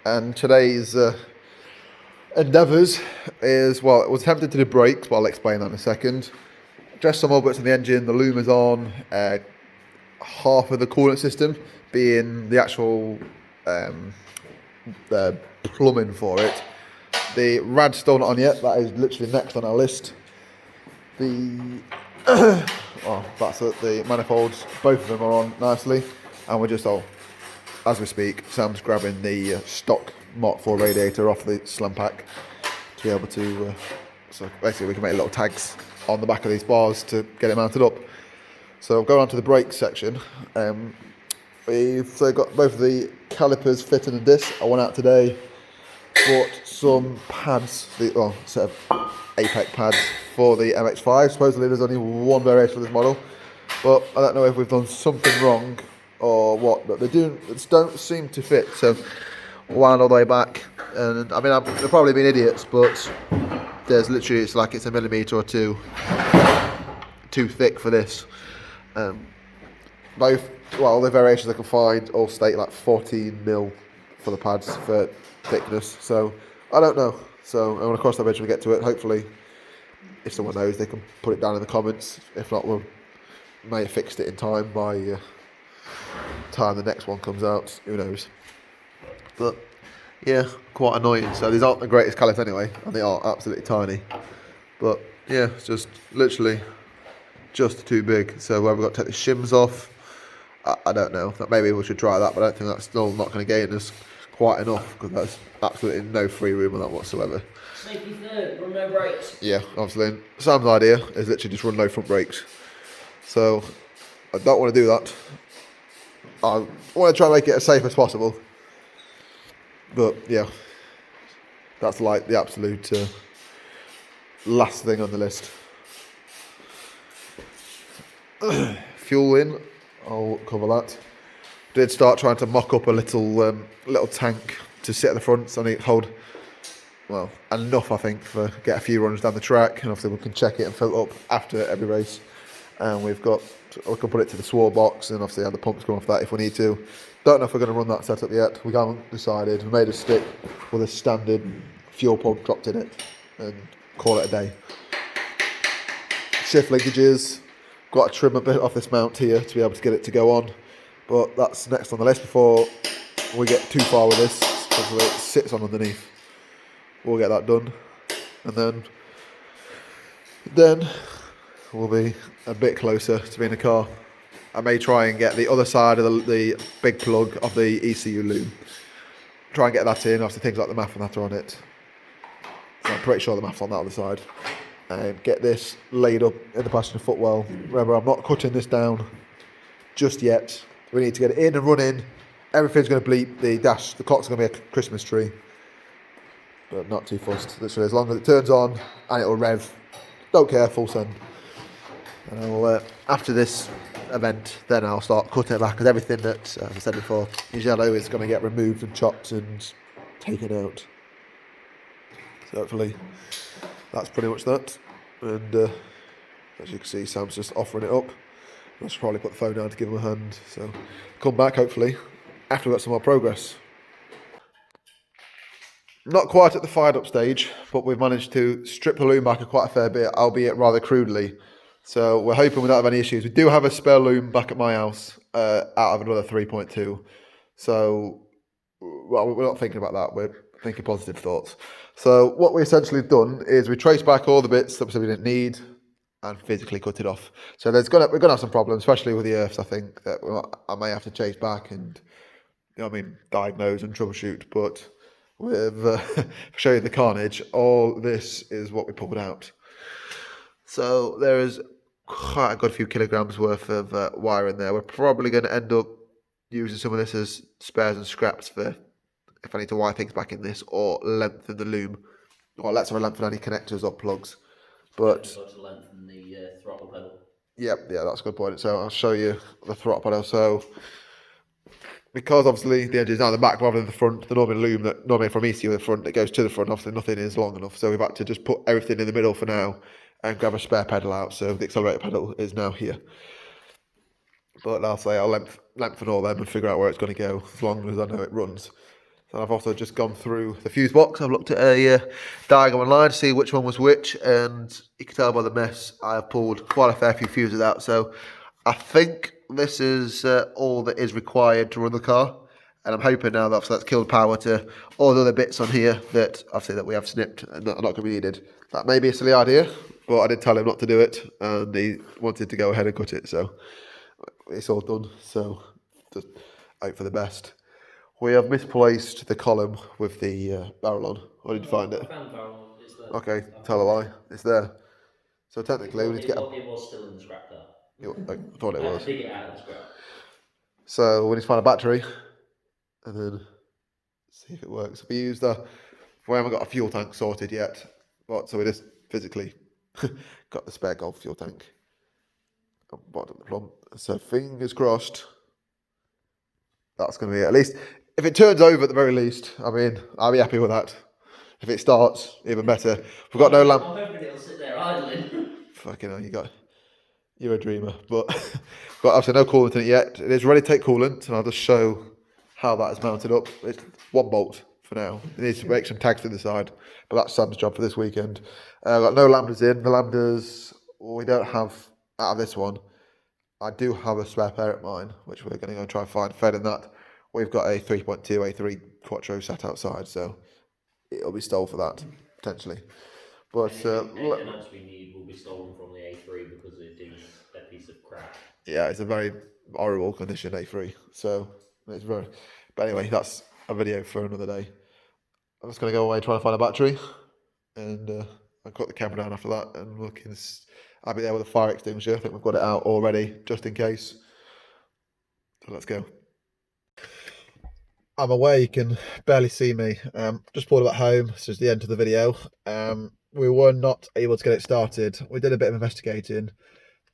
and today's endeavours is, well, it was attempted to do brakes, but I'll explain that in a second. Just some more bits in the engine, the loom is on, half of the coolant system being the actual the plumbing for it. The rad's still not on yet, that is literally next on our list. The that's it, the manifolds, both of them are on nicely, and we're just as we speak, Sam's grabbing the stock Mark IV radiator off the slam pack to be able to, so basically we can make little tags on the back of these bars to get it mounted up. So going on to the brakes section, we've got both of the calipers fitted in this. I went out today, bought some pads, set of Apex pads for the MX-5. Supposedly there's only one variation for this model, but I don't know if we've done something wrong or what, but they don't seem to fit. So wound all the way back, and I mean they've probably been idiots, but there's literally, it's like it's a millimetre or two too thick for this. Both, well, the variations I can find all state like 14 mil for the pads for thickness, so I don't know. So I'm going to cross that bridge when we get to it. Hopefully, if someone knows, they can put it down in the comments. If not, we may have fixed it in time by time the next one comes out. Who knows? But yeah, quite annoying. So these aren't the greatest calipers anyway, and they are absolutely tiny. But yeah, it's just literally just too big. So whether we've got to take the shims off, I don't know. Maybe we should try that, but I don't think that's still not going to gain us quite enough, because there's absolutely no free room on that whatsoever. Safety third, run no brakes. Yeah, obviously. Sam's idea is literally just run no front brakes. So I don't want to do that. I want to try and make it as safe as possible. But yeah, that's like the absolute last thing on the list. Fuel in, I'll cover that. Did start trying to mock up a little tank to sit at the front, so I need to hold, well, enough I think for get a few runs down the track, and obviously we can check it and fill it up after every race. And we can put it to the swore box, and obviously have the pumps come off that if we need to. Don't know if we're going to run that setup yet. We haven't decided. We made a stick with a standard fuel pump dropped in it and call it a day. Shift linkages. Got to trim a bit off this mount here to be able to get it to go on. But that's next on the list before we get too far with this, because it sits on underneath. We'll get that done. And then we'll be a bit closer to being a car. I may try and get the other side of the big plug of the ECU loom. Try and get that in. Obviously things like the MAF and that are on it. So I'm pretty sure the MAF's on that other side. And get this laid up in the passenger footwell. Remember, I'm not cutting this down just yet. We need to get it in and running. Everything's going to bleep. The clock's going to be a Christmas tree. But not too fussed. Literally, as long as it turns on and it'll rev. Don't care, full send. And I'll, after this event, then I'll start cutting it back, because everything that, as I said before, is yellow is going to get removed and chopped and taken out. So hopefully that's pretty much that. And as you can see, Sam's just offering it up. I should probably put the phone down to give him a hand. So come back hopefully after we've got some more progress. Not quite at the fired up stage, but we've managed to strip the loom back quite a fair bit, albeit rather crudely. So we're hoping we don't have any issues. We do have a spare loom back at my house out of another 3.2. So, well, we're not thinking about that. We're thinking positive thoughts. So what we essentially done is we traced back all the bits that we didn't need and physically cut it off. So we're going to have some problems, especially with the earths, I think, that I may have to chase back and, diagnose and troubleshoot. But with show you the carnage, all this is what we pulled out. So there is quite a good few kilograms worth of wire in there. We're probably going to end up using some of this as spares and scraps for if I need to wire things back in this, or lengthen the loom, or let's have a lengthen any connectors or plugs. But to lengthen the throttle pedal. Yeah, that's a good point. So I'll show you the throttle pedal. So because obviously the engine's down the back rather than the front, the normal loom that normally from ECU the front, it goes to the front. Obviously nothing is long enough, so we've had to just put everything in the middle for now and grab a spare pedal out. So the accelerator pedal is now here. But I'll say I'll lengthen all them and figure out where it's going to go as long as I know it runs. So I've also just gone through the fuse box. I've looked at a diagram online to see which one was which, and you can tell by the mess I've pulled quite a fair few fuses out. So I think this is all that is required to run the car, and I'm hoping now that obviously that's killed power to all the other bits on here that obviously that we have snipped and that are not going to be needed. That may be a silly idea, but I did tell him not to do it, and he wanted to go ahead and cut it. So it's all done. So just hope for the best. We have misplaced the column with the barrel on. Or did you find it? I found the barrel. It's there. Okay, tell a lie. It's there. So technically, we need to get. It was still in the scrap car. I thought it I had was. to dig it out of the scrap. So we need to find a battery, and then see if it works. We haven't got a fuel tank sorted yet, but so we just physically got the spare Golf fuel tank on bottom of the plumb. So fingers crossed. That's going to be it. At least if it turns over at the very least, I mean, I'll be happy with that. If it starts, even better. We've got no lamp. I'm hoping it'll sit there idling. Fucking hell, you're a dreamer. But got obviously no coolant in it yet. It is ready to take coolant, and I'll just show how that is mounted up. It's one bolt for now. It needs to make some tags to the side, but that's Sam's job for this weekend. Got no lambdas in. The lambdas we don't have out of this one. I do have a spare pair at mine, which we're going to go try and find. Failing that, we've got a 3.2 A3 Quattro sat outside, so it'll be stole for that, potentially. But anything else we need will be stolen from the A3 because it is a piece of crap. yeah, it's a very horrible condition A3, so it's very... But anyway, that's a video for another day. I'm just going to go away and try and find a battery, and I'll cut the camera down after that, and I'll be there with a fire extinguisher. I think we've got it out already, just in case. So let's go. I'm away, you can barely see me. Just pulled up at home, this is the end of the video. We were not able to get it started. We did a bit of investigating,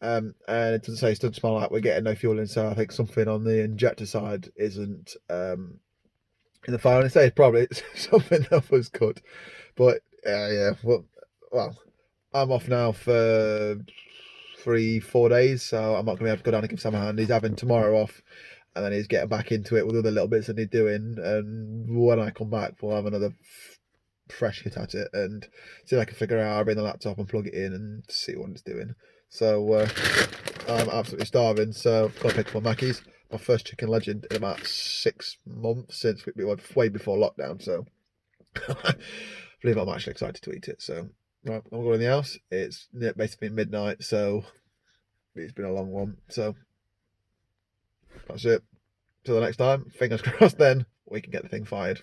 and it doesn't smell like we're getting no fuel in, so I think something on the injector side isn't in the fire. And I say probably it's something that was cut. But yeah, well, I'm off now for 3-4 days, so I'm not going to be able to go down and give Sam a hand. He's having tomorrow off, and then he's getting back into it with other little bits that he's doing. And when I come back, we'll have another fresh hit at it and see if I can figure out how to bring the laptop and plug it in and see what it's doing. So I'm absolutely starving, so I've got to pick up my Mackies. My first chicken legend in about 6 months, since we were way before lockdown, so I believe I'm actually excited to eat it. So right, I'm going in the house. It's basically midnight, so it's been a long one. So that's it. Till the next time, fingers crossed then we can get the thing fired.